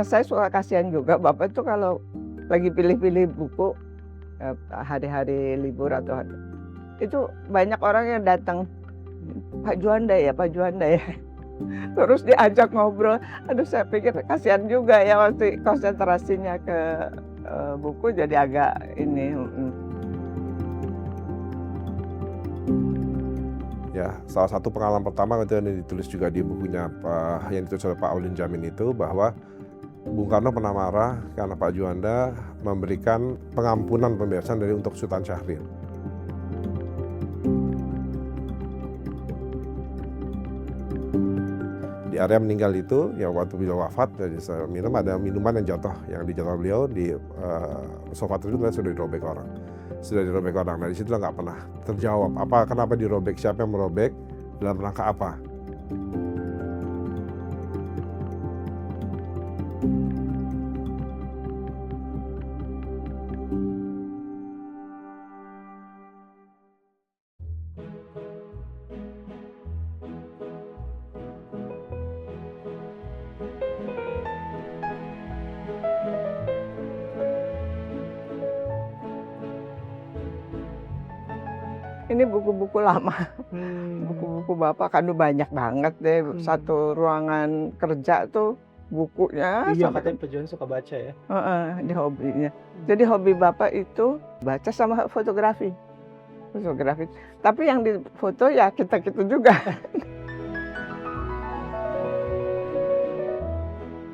Yang saya suka kasihan juga Bapak itu kalau lagi pilih-pilih buku, hari-hari libur atau itu banyak orang yang datang, "Pak Juanda ya Pak Juanda ya?" Terus diajak ngobrol. Aduh saya pikir kasihan juga ya waktu konsentrasinya ke, buku jadi agak ini, Ya, salah satu pengalaman pertama itu yang ditulis juga di bukunya yang ditulis oleh Pak Aulin Jamin itu bahwa Bung Karno pernah marah karena Pak Juanda memberikan pengampunan pembebasan untuk Sultan Syahrir. Di area meninggal itu, ya waktu beliau wafat, jadi saya minum ada minuman yang jatuh, yang dijatuh beliau di sofa tersebut sudah dirobek orang. Sudah dirobek orang, dari situ nggak pernah terjawab kenapa dirobek, siapa yang merobek, dalam rangka apa. ini buku-buku lama, buku-buku Bapak kan banyak banget deh, satu ruangan kerja tuh bukunya Iya, sampai katanya Pak Juanda suka baca ya? heeh, ini hobinya. Jadi hobi Bapak itu baca sama fotografi. Fotografi. Tapi yang difoto ya kita-kita juga.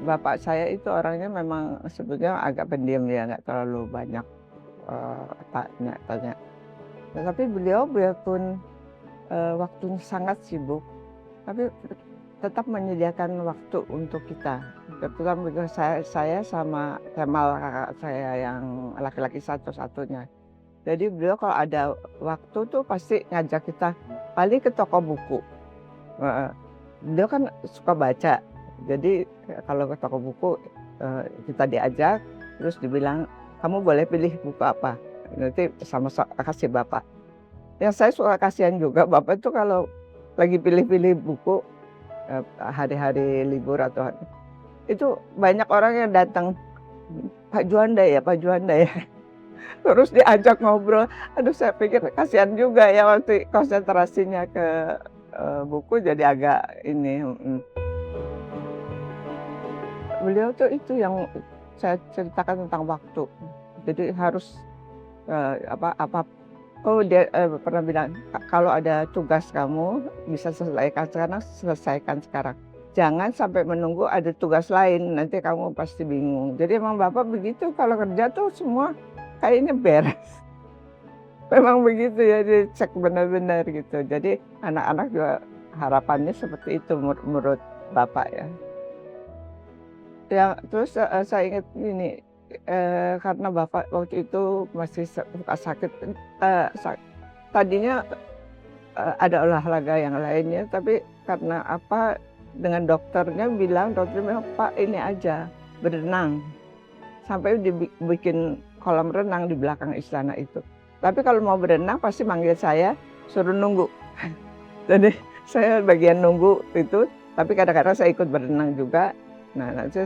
Bapak saya itu orangnya memang sebetulnya agak pendiam ya, nggak terlalu banyak tanya-tanya. Tapi beliau biarpun waktunya sangat sibuk, tapi tetap menyediakan waktu untuk kita. Kebetulan saya sama Kemal kakak saya yang laki-laki satu-satunya. Jadi beliau kalau ada waktu tuh pasti ngajak kita paling ke toko buku. Beliau kan suka baca. Jadi kalau ke toko buku kita diajak, terus dibilang kamu boleh pilih buku apa. Nanti sama kasih Bapak. Yang saya suka kasihan juga Bapak itu kalau lagi pilih-pilih buku, hari-hari libur atau itu banyak orang yang datang, "Pak Juanda ya Pak Juanda ya?" Terus diajak ngobrol. Aduh saya pikir kasihan juga ya waktu konsentrasinya ke buku jadi agak ini. Beliau tuh itu yang saya ceritakan tentang waktu. Jadi harus dia pernah bilang, kalau ada tugas kamu bisa selesaikan sekarang. Jangan sampai menunggu ada tugas lain, nanti kamu pasti bingung. Jadi emang Bapak begitu, kalau kerja tuh semua kayaknya beres. Memang begitu ya, dicek benar-benar gitu. Jadi anak-anak juga harapannya seperti itu menurut Bapak ya. Terus saya ingat ini, karena Bapak waktu itu masih suka sakit, tadinya ada olahraga yang lainnya, tapi karena dengan dokternya bilang, Pak ini aja, berenang. Sampai dibikin kolam renang di belakang istana itu. Tapi kalau mau berenang pasti manggil saya, suruh nunggu. Jadi saya bagian nunggu itu, tapi kadang-kadang saya ikut berenang juga. Nah nanti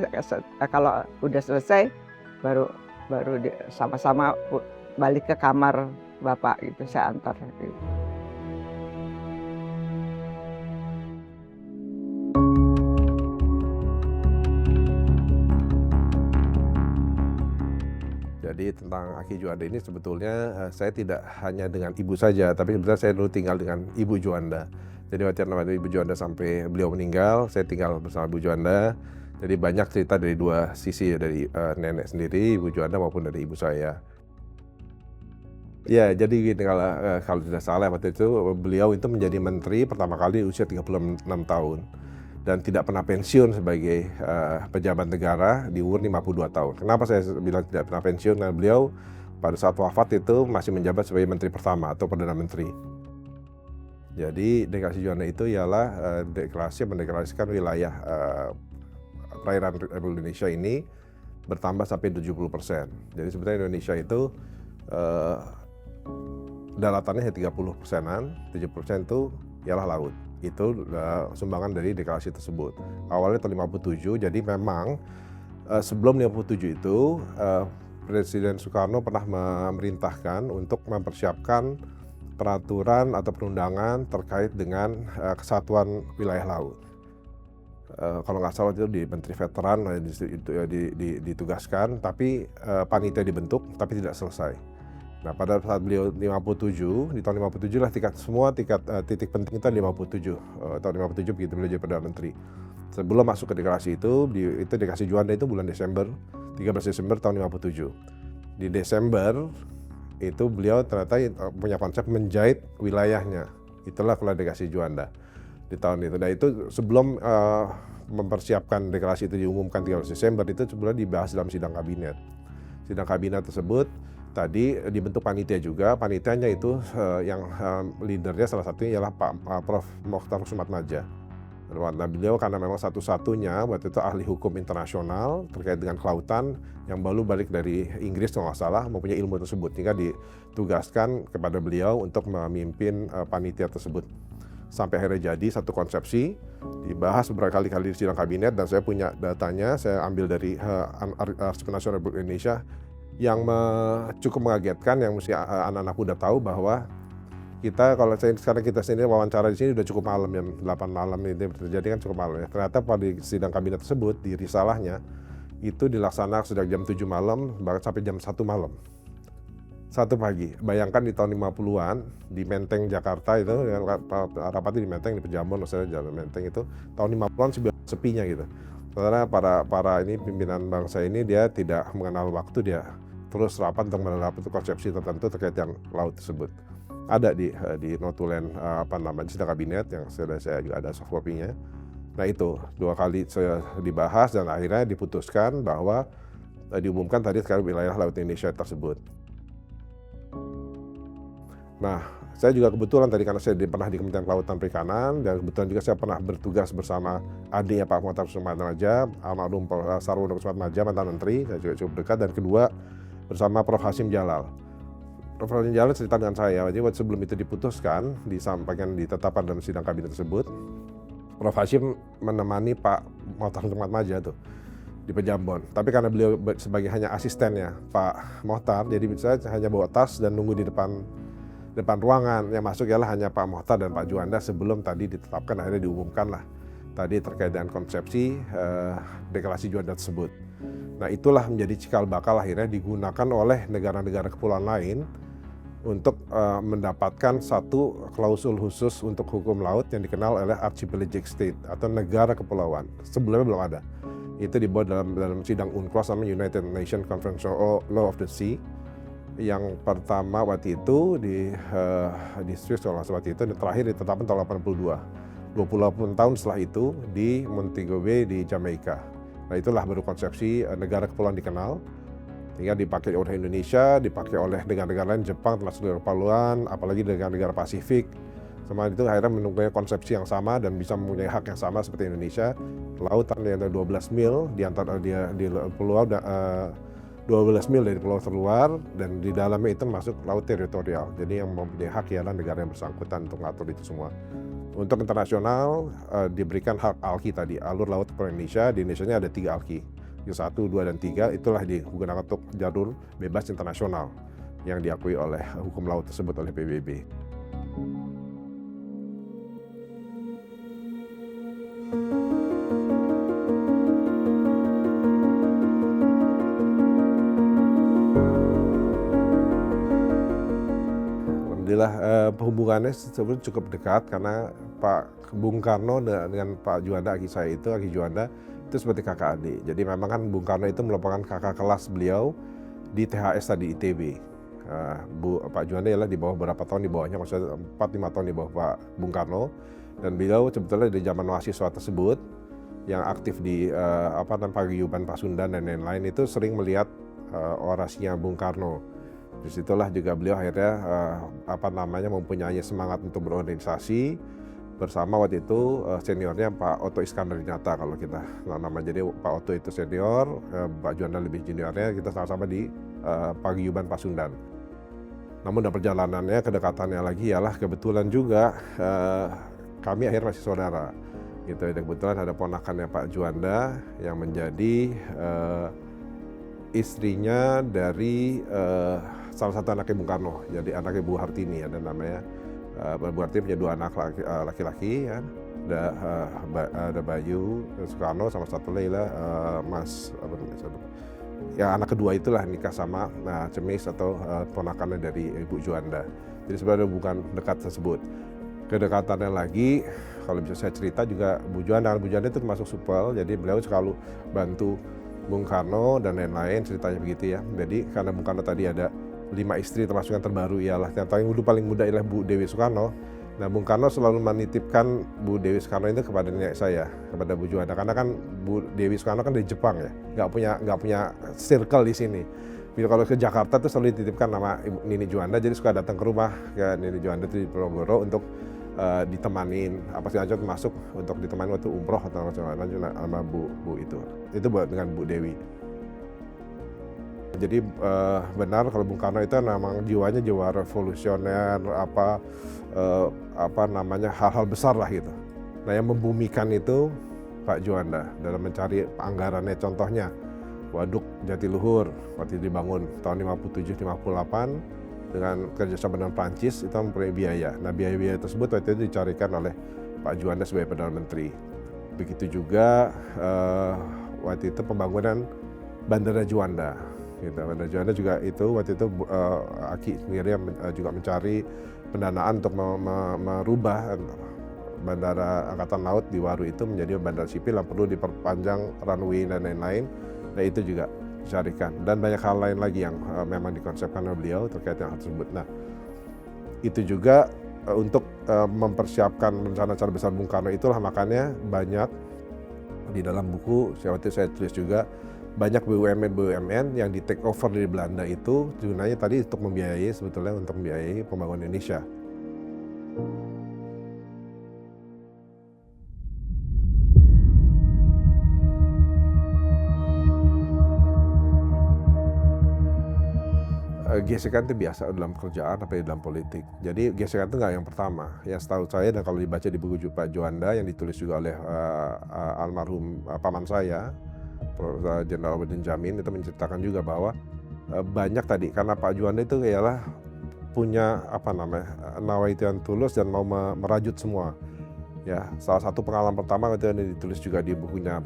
kalau udah selesai, baru sama-sama balik ke kamar Bapak gitu, saya antar gitu. Jadi tentang Aki Juanda ini sebetulnya saya tidak hanya dengan ibu saja, tapi sebenarnya saya dulu tinggal dengan Ibu Juanda. Jadi waktu Ibu Juanda sampai beliau meninggal, saya tinggal bersama Ibu Juanda. Jadi banyak cerita dari dua sisi, dari nenek sendiri, Ibu Juanda maupun dari ibu saya. Ya, jadi gini, kalau tidak salah waktu itu beliau itu menjadi menteri pertama kali usia 36 tahun. Dan tidak pernah pensiun sebagai pejabat negara di umur 52 tahun. Kenapa saya bilang tidak pernah pensiun? Karena beliau pada saat wafat itu masih menjabat sebagai menteri pertama atau Perdana Menteri. Jadi deklarasi Juanda itu ialah deklarasi mendeklarasikan wilayah perairan Republik Indonesia ini bertambah sampai 70%. Jadi sebenarnya Indonesia itu daratannya 30%-an, 70% itu ialah laut. Itu sumbangan dari deklarasi tersebut. Awalnya tahun 57, jadi memang Sebelum 57 itu, Presiden Soekarno pernah memerintahkan untuk mempersiapkan peraturan atau perundangan terkait dengan kesatuan wilayah laut. Kalau nggak salah itu di Menteri Veteran ditugaskan, tapi panitia dibentuk, tapi tidak selesai. Nah, pada saat beliau 57, di tahun 57 lah titik penting itu 57, tahun 57 begitu beliau jadi Perdana Menteri. Sebelum masuk ke deklarasi itu deklarasi Juanda itu bulan Desember, 13 Desember tahun 57. Di Desember itu beliau ternyata punya konsep menjahit wilayahnya. Itulah deklarasi Juanda di tahun itu. Nah, itu sebelum mempersiapkan deklarasi itu diumumkan 13 Desember itu sebenarnya dibahas dalam sidang kabinet. Sidang kabinet tersebut tadi dibentuk panitia juga. Panitianya itu yang leadernya salah satunya ialah Pak Prof. Mokhtar Sumatmadja. Nah, beliau karena memang satu-satunya waktu itu ahli hukum internasional terkait dengan kelautan yang baru balik dari Inggris kalau nggak salah, mempunyai ilmu tersebut, sehingga ditugaskan kepada beliau untuk memimpin panitia tersebut. Sampai akhirnya jadi satu konsepsi, dibahas beberapa kali di sidang kabinet, dan saya punya datanya, saya ambil dari Arsip Nasional Republik Indonesia, yang cukup mengagetkan, yang mesti anak-anak muda tahu bahwa kalau sekarang kita sendiri wawancara di sini udah cukup malam, jam 8 malam ini terjadi kan cukup malam ya. Ternyata pada sidang kabinet tersebut di risalahnya itu dilaksanakan sejak jam 7 malam bahkan sampai jam 1 malam. 1 pagi. Bayangkan di tahun 50-an di Menteng Jakarta itu rapatnya di Menteng di Pejambon, maksudnya Jalan Menteng itu tahun 50-an sepinya gitu. Karena para ini pimpinan bangsa ini dia tidak mengenal waktu, dia terus rapat untuk mendapat konsepsi tertentu terkait yang laut tersebut. Ada di notulen sidang kabinet yang saya juga ada soft copy-nya. Nah, itu 2 kali saya dibahas dan akhirnya diputuskan bahwa diumumkan tadi sekarang wilayah laut Indonesia tersebut. Nah, saya juga kebetulan tadi karena saya pernah di Kementerian Kelautan Perikanan, dan kebetulan juga saya pernah bertugas bersama adiknya Pak Mokhtar Sumatmadja, almarhum Sarwono Sumatmadja, mantan Menteri, saya juga cukup dekat, dan kedua bersama Prof. Hasyim Jalal. Prof. Hasyim Jalal cerita dengan saya, jadi sebelum itu diputuskan, disampaikan ditetapkan dalam sidang kabinet tersebut, Prof. Hasyim menemani Pak Mokhtar Sumatmadja tuh di Pejambon. Tapi karena beliau sebagai hanya asistennya Pak Mokhtar, jadi saya hanya bawa tas dan nunggu di depan ruangan. Yang masuk ialah hanya Pak Mokhtar dan Pak Juanda sebelum tadi ditetapkan, akhirnya diumumkan lah tadi terkait dengan konsepsi deklarasi Juanda tersebut. Nah, itulah menjadi cikal bakal akhirnya digunakan oleh negara-negara kepulauan lain untuk mendapatkan satu klausul khusus untuk hukum laut yang dikenal oleh Archipelagic State atau negara kepulauan. Sebelumnya belum ada. Itu dibuat dalam sidang UNCLOS namanya United Nations Conference on Law of the Sea. Yang pertama waktu itu di Swiss kalau waktu itu, dan terakhir ditetapkan tahun 82. 28 tahun setelah itu di Montego Bay di Jamaika. Nah, itulah baru konsepsi negara kepulauan dikenal. Hingga dipakai oleh Indonesia, dipakai oleh negara-negara lain, Jepang termasuk negara kepulauan, apalagi negara-negara Pasifik. Semua itu akhirnya mempunyai konsepsi yang sama dan bisa mempunyai hak yang sama seperti Indonesia. Lautan yang ada 12 mil di antara di pulau 12 mil dari pulau terluar, dan di dalamnya itu masuk laut teritorial. Jadi yang mempunyai hak ialah negara yang bersangkutan untuk mengatur itu semua. Untuk internasional diberikan hak ALKI tadi, alur laut per Indonesia. Di Indonesia ada 3 ALKI, yang 1, 2, dan 3 itulah digunakan untuk jalur bebas internasional yang diakui oleh hukum laut tersebut oleh PBB. Alhamdulillah hubungannya sebetulnya cukup dekat karena Pak Bung Karno dengan Pak Juanda, Aki Juanda itu seperti kakak adik. Jadi memang kan Bung Karno itu merupakan kakak kelas beliau di THS tadi ITB. Pak Juanda ialah di bawah berapa tahun di bawahnya, maksudnya 4-5 tahun di bawah Pak Bung Karno. Dan beliau sebetulnya di zaman mahasiswa tersebut yang aktif di paguyuban Pasundan dan lain-lain itu sering melihat orasinya Bung Karno. Disitulah juga beliau akhirnya mempunyai semangat untuk berorganisasi bersama waktu itu seniornya Pak Otto Iskandar Dinata kalau kita nama. Jadi Pak Otto itu senior, Pak Juanda lebih juniornya, kita sama-sama di paguyuban Pasundan. Namun dalam perjalanannya kedekatannya lagi ialah kebetulan juga kami akhirnya masih saudara. Gitu. Dan kebetulan ada ponakannya Pak Juanda yang menjadi istrinya dari salah satu anaknya Bung Karno, jadi anaknya Bu Hartini, ada namanya Bu Hartini punya 2 anak laki-laki ya, ada Bayu Soekarno sama satu Leila, Mas apa namanya, ya anak kedua itulah nikah sama Cemis atau ponakannya dari Ibu Juanda. Jadi sebenarnya bukan dekat tersebut. Kedekatannya lagi, kalau bisa saya cerita juga Bu Juanda itu termasuk supel, jadi beliau selalu bantu Bung Karno dan lain-lain, ceritanya begitu ya. Jadi karena Bung Karno tadi ada 5 istri, termasuk yang terbaru ialah yang paling muda ialah Bu Dewi Soekarno. Nah, Bung Karno selalu menitipkan Bu Dewi Soekarno itu kepada nenek saya, kepada Bu Juanda, karena kan Bu Dewi Soekarno kan dari Jepang ya, nggak punya circle di sini. Kalau ke Jakarta tuh selalu dititipkan nama Nini Juanda, jadi suka datang ke rumah ke Nini Juanda di Ponorogo untuk ditemanin apa sih aja, termasuk untuk ditemani waktu umroh atau macam-macam sama Bu itu buat dengan Bu Dewi. Jadi benar kalau Bung Karno itu memang jiwanya jiwa revolusioner, apa namanya, hal-hal besar lah gitu. Nah, yang membumikan itu Pak Juanda dalam mencari anggarannya, contohnya Waduk Jatiluhur waktu itu dibangun tahun 57-58 dengan kerjasama dengan Prancis, itu mempunyai biaya. Nah, biaya-biaya tersebut waktu itu dicarikan oleh Pak Juanda sebagai Perdana Menteri. Begitu juga waktu itu pembangunan Bandara Juanda. Gitu. Bandara Juanda juga itu waktu itu Aki sendiri juga mencari pendanaan untuk merubah Bandara Angkatan Laut di Waru itu menjadi bandara sipil yang perlu diperpanjang runway dan lain-lain. Nah, itu juga dicarikan, dan banyak hal lain lagi yang memang dikonsepkan oleh beliau terkait dengan hal tersebut. Nah, itu juga untuk mempersiapkan rencana-rencana besar Bung Karno, itulah makanya banyak di dalam buku waktu itu saya tulis juga, banyak BUMN yang di take over dari Belanda itu gunanya tadi untuk membiayai pembangunan Indonesia. Gesekan itu biasa dalam pekerjaan apa dalam politik. Jadi gesekan itu nggak yang pertama. Yang setahu saya, dan kalau dibaca di buku Pak Juanda yang ditulis juga oleh almarhum paman saya, Jenderal Abidin Djamin, itu menceritakan juga bahwa banyak tadi karena Pak Juanda itu ialah punya nawaitu tulus dan mau merajut semua. Ya, salah satu pengalaman pertama itu yang ditulis juga di bukunya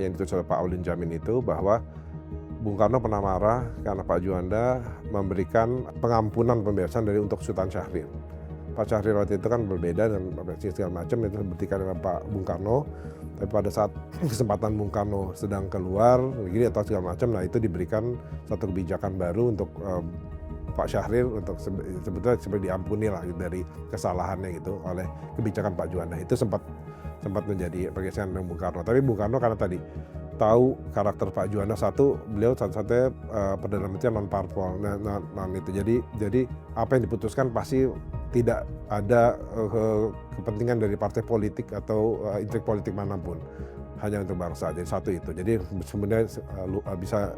yang ditulis oleh Pak Abidin Djamin itu, bahwa Bung Karno pernah marah karena Pak Juanda memberikan pengampunan pembebasan untuk Sultan Syahrir. Pak Syahrir waktu itu kan berbeda dan segala macam, itu dibuktikan dengan Pak Bung Karno. Tapi pada saat kesempatan Bung Karno sedang keluar negeri atau segala macam, nah itu diberikan satu kebijakan baru untuk Pak Syahrir untuk sebetulnya seperti diampuni lah dari kesalahannya gitu oleh kebijakan Pak Juanda. Itu sempat menjadi pergeseran dengan Bung Karno. Tapi Bung Karno karena tadi tahu karakter Pak Juanda, beliau satu-satunya Perdana Menteri non parpol, itu. Jadi apa yang diputuskan pasti tidak ada kepentingan dari partai politik atau intrik politik manapun, hanya untuk bangsa. Jadi satu itu. Jadi sebenarnya bisa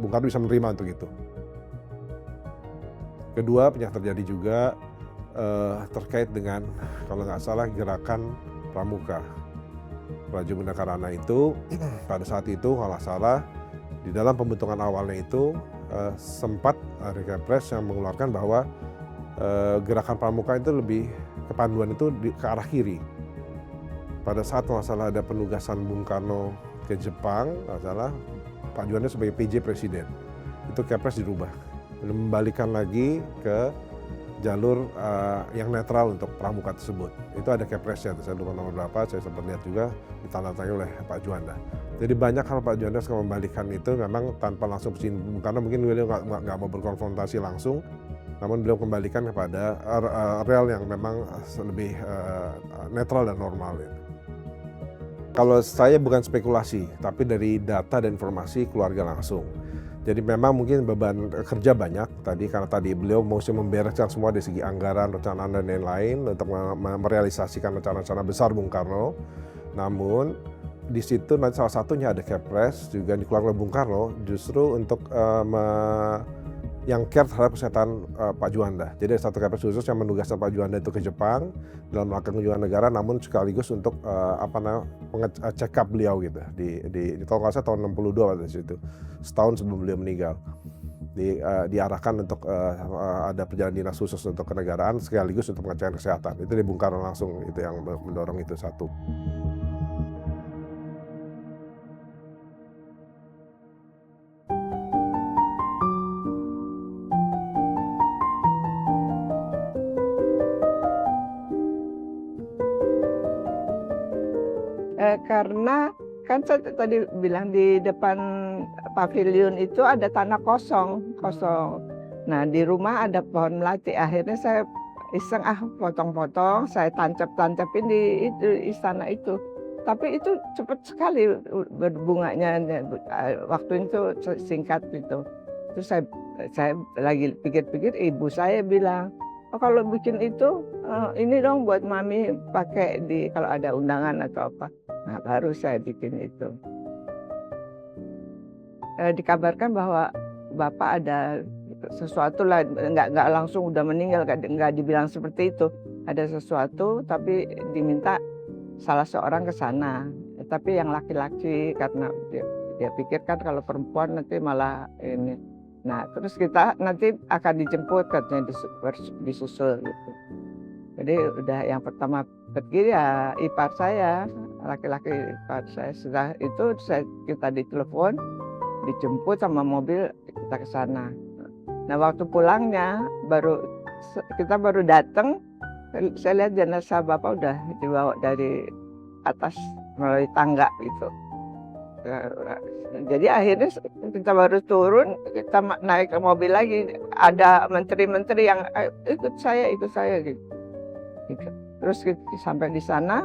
Bung Karno bisa menerima untuk itu. Kedua, yang terjadi juga terkait dengan, kalau nggak salah, gerakan Pramuka. Raja Bunda Karana itu pada saat itu kalau nggak salah di dalam pembentukan awalnya itu sempat ada Kepres yang mengeluarkan bahwa gerakan Pramuka itu lebih kepanduan itu ke arah kiri. Pada saat kalau nggak salah ada penugasan Bung Karno ke Jepang, nggak salah Pak Juanda sebagai PJ Presiden, itu Kepres dirubah, membalikan lagi ke jalur yang netral untuk Pramuka tersebut. Itu ada Kepresnya, saya lupa nomor berapa, saya sempat lihat juga ditandatangani oleh Pak Juanda. Jadi banyak hal Pak Juanda sekarang membalikan itu memang tanpa langsung Bung Karno, mungkin beliau nggak mau berkonfrontasi langsung, namun beliau kembalikan kepada real yang memang lebih netral dan normal. Kalau saya bukan spekulasi, tapi dari data dan informasi keluarga langsung. Jadi memang mungkin beban kerja banyak tadi, karena tadi beliau mesti membereskan semua dari segi anggaran, rencana dan lain-lain untuk merealisasikan rencana-rencana besar Bung Karno. Namun di situ nanti salah satunya ada Kepres juga dikeluarkan oleh Bung Karno justru untuk yang care terhadap kesehatan Pak Juanda. Jadi ada satu kepres khusus yang menugaskan Pak Juanda itu ke Jepang dalam melakukan kunjungan negara, namun sekaligus untuk check up beliau gitu. Di kalau nggak salah tahun 62 pada situ, setahun sebelum beliau meninggal. Diarahkan untuk ada perjalanan dinas khusus untuk kenegaraan sekaligus untuk pengecekan kesehatan. Itu di Bung Karno langsung itu yang mendorong itu satu. Karena kan saya tadi bilang di depan pavilion itu ada tanah kosong. Nah, di rumah ada pohon melati. Akhirnya saya iseng potong-potong, saya tancap-tancapin di istana itu. Tapi itu cepat sekali berbunganya. Waktu itu singkat gitu. Terus saya lagi pikir-pikir, ibu saya bilang, oh, kalau bikin itu ini dong buat mami pakai kalau ada undangan atau apa. Nah, baru saya bikin itu. Dikabarkan bahwa Bapak ada sesuatu lah, nggak langsung udah meninggal, nggak dibilang seperti itu. Ada sesuatu, tapi diminta salah seorang ke sana. Tapi yang laki-laki, karena dia pikirkan kalau perempuan nanti malah ini. Nah, terus kita nanti akan dijemput, katanya disusul gitu. Jadi udah yang pertama pergi ya ipar saya, laki-laki ipar saya. Setelah itu kita ditelepon, dijemput sama mobil, kita ke sana. Nah, waktu pulangnya kita baru datang, saya lihat jenazah Bapak udah dibawa dari atas melalui tangga gitu. Jadi akhirnya kita baru turun, kita naik ke mobil lagi. Ada menteri-menteri yang ikut saya gitu. Terus sampai di sana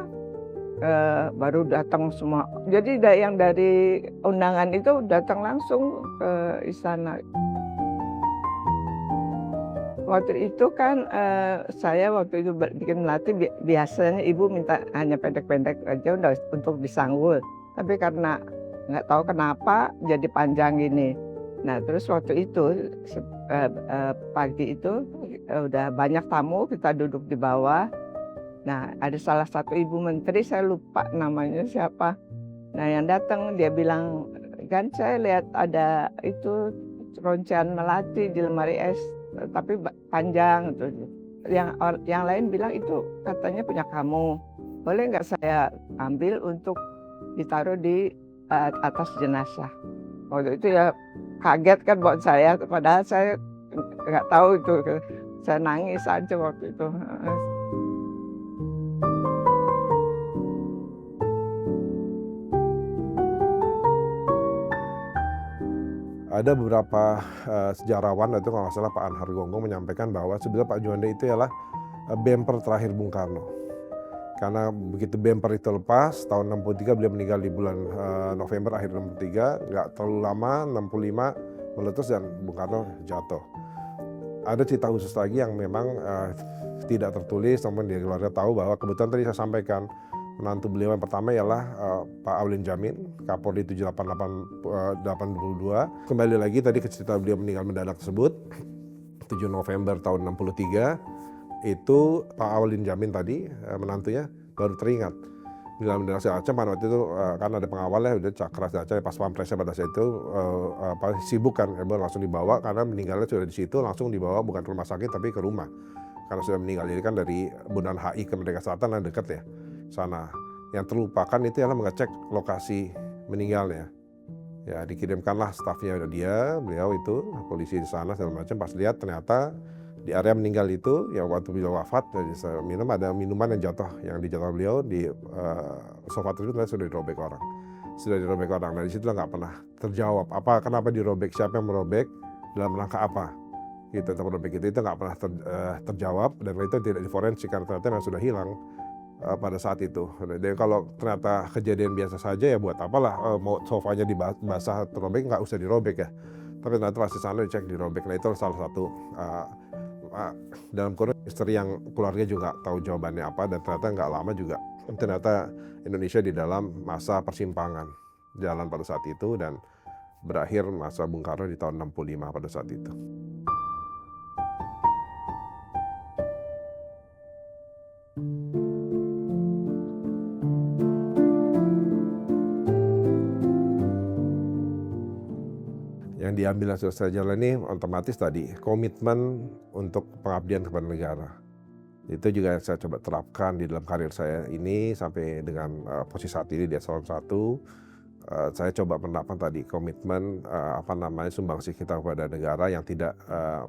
baru datang semua. Jadi yang dari undangan itu datang langsung ke istana. Waktu itu kan saya waktu itu bikin melati, biasanya ibu minta hanya pendek-pendek aja udah untuk disanggul. Tapi karena nggak tahu kenapa jadi panjang gini. Nah, terus waktu itu pagi itu udah banyak tamu, kita duduk di bawah. Nah, ada salah satu ibu menteri, saya lupa namanya siapa. Nah, yang datang dia bilang, kan saya lihat ada itu roncean melati di lemari es, tapi panjang. Yang lain bilang itu katanya punya kamu. Boleh nggak saya ambil untuk ditaruh di atas jenazah? Waktu itu ya kaget kan buat saya, padahal saya nggak tahu itu. Saya nangis aja waktu itu. Ada beberapa sejarawan, itu kalau nggak salah Pak Anhar Gonggong menyampaikan bahwa sebenarnya Pak Juanda itu ialah bemper terakhir Bung Karno. Karena begitu bemper itu lepas, tahun 63 beliau meninggal di bulan November akhir 63, nggak terlalu lama, 65 meletus dan Bung Karno jatuh. Ada cerita khusus lagi yang memang tidak tertulis, namun di keluarga tahu bahwa kebetulan tadi saya sampaikan, menantu beliau yang pertama ialah Pak Aulin Jamin, Kapolri 788-82. Kembali lagi tadi ke cerita beliau meninggal mendadak tersebut, 7 November tahun 63, itu Pak Aulin Jamin tadi, menantunya, baru teringat. Meninggal mendadak segala macam, pada waktu itu kan ada pengawalnya, udah cakra segala macam, pas pampresnya pada saat itu sibuk kan, langsung dibawa, karena meninggalnya sudah di situ, langsung dibawa bukan ke rumah sakit, tapi ke rumah. Karena sudah meninggal, jadi kan dari Bundaran HI ke Merdeka Selatan, dekat ya. Sana yang terlupakan itu adalah mengecek lokasi meninggalnya. Ya, dikirimkanlah stafnya beliau itu polisi di sana segala macam. Pas lihat ternyata di area meninggal itu, ya waktu beliau wafat, ada minuman yang dijatuh beliau di sofa tersebut sudah dirobek orang. Nah, di situ nggak pernah terjawab kenapa dirobek, siapa yang merobek, dalam rangka apa. Gitu, merobek itu nggak pernah terjawab, dan itu tidak diforensik karena ternyata memang sudah hilang pada saat itu. Dan kalau ternyata kejadian biasa saja, ya buat apalah mau sofanya dibasah terobek, nggak usah dirobek ya. Tapi ternyata pasti sana dicek dirobek. Nah, itu salah satu dalam kurun misteri yang keluarga juga tahu jawabannya apa, dan ternyata nggak lama juga ternyata Indonesia di dalam masa persimpangan jalan pada saat itu, dan berakhir masa Bung Karno di tahun 65 pada saat itu. Yang diambil hasil saya jalani otomatis tadi komitmen untuk pengabdian kepada negara. Itu juga yang saya coba terapkan di dalam karir saya ini sampai dengan posisi saat ini di eselon 1. Saya coba menerapkan tadi komitmen sumbangsih kita kepada negara yang tidak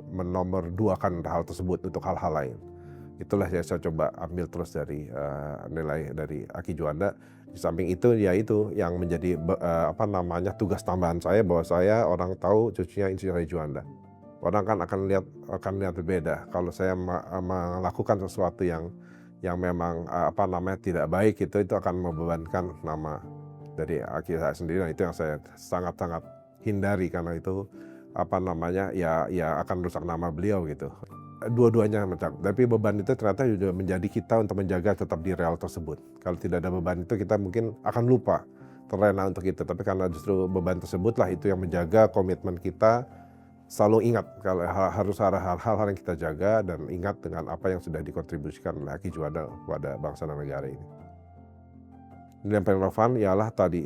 menomorduakan hal tersebut untuk hal-hal lain. Itulah yang saya coba ambil terus dari nilai dari Aki Juanda. Di samping itu yaitu yang menjadi tugas tambahan saya, bahwa saya orang tahu cucunya Insinyur Haji Juanda. Orang kan akan lihat berbeda kalau saya melakukan sesuatu yang memang tidak baik, itu akan membebankan nama dari Aki saya sendiri. Nah, itu yang saya sangat-sangat hindari, karena itu ya akan rusak nama beliau gitu. Dua-duanya macam, tapi beban itu ternyata juga menjadi kita untuk menjaga tetap di rel tersebut. Kalau tidak ada beban itu kita mungkin akan lupa, terlena untuk itu. Tapi karena justru beban tersebutlah itu yang menjaga komitmen kita, selalu ingat kalau harus ada hal-hal yang kita jaga dan ingat dengan apa yang sudah dikontribusikan oleh Aki Juanda kepada bangsa dan negara ini. Yang paling relevan ialah tadi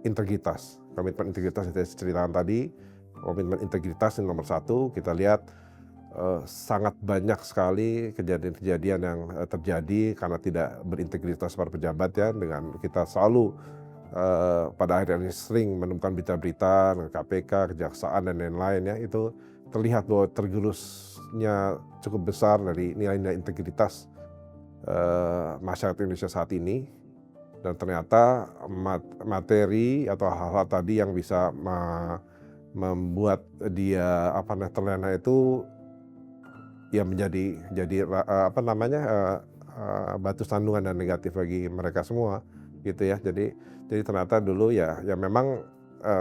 integritas, komitmen integritas yang saya ceritakan tadi. Komitmen integritas yang nomor satu. Kita lihat sangat banyak sekali kejadian-kejadian yang terjadi karena tidak berintegritas para pejabat, ya, dengan kita selalu pada akhirnya ini sering menemukan berita-berita KPK, kejaksaan dan lain-lain, ya, itu terlihat bahwa tergerusnya cukup besar dari nilai-nilai integritas masyarakat Indonesia saat ini. Dan ternyata materi atau hal-hal tadi yang bisa membuat dia terlena itu ya menjadi batu sandungan dan negatif bagi mereka semua gitu, ya. Jadi ternyata dulu ya memang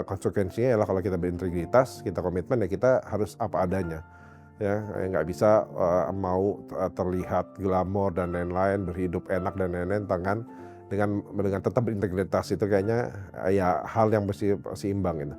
konsekuensinya adalah kalau kita berintegritas, kita komitmen, ya kita harus apa adanya, ya, nggak bisa mau terlihat glamor dan lain-lain, berhidup enak dan lain-lain dengan tetap berintegritas. Itu kayaknya ya hal yang mesti seimbang gitu.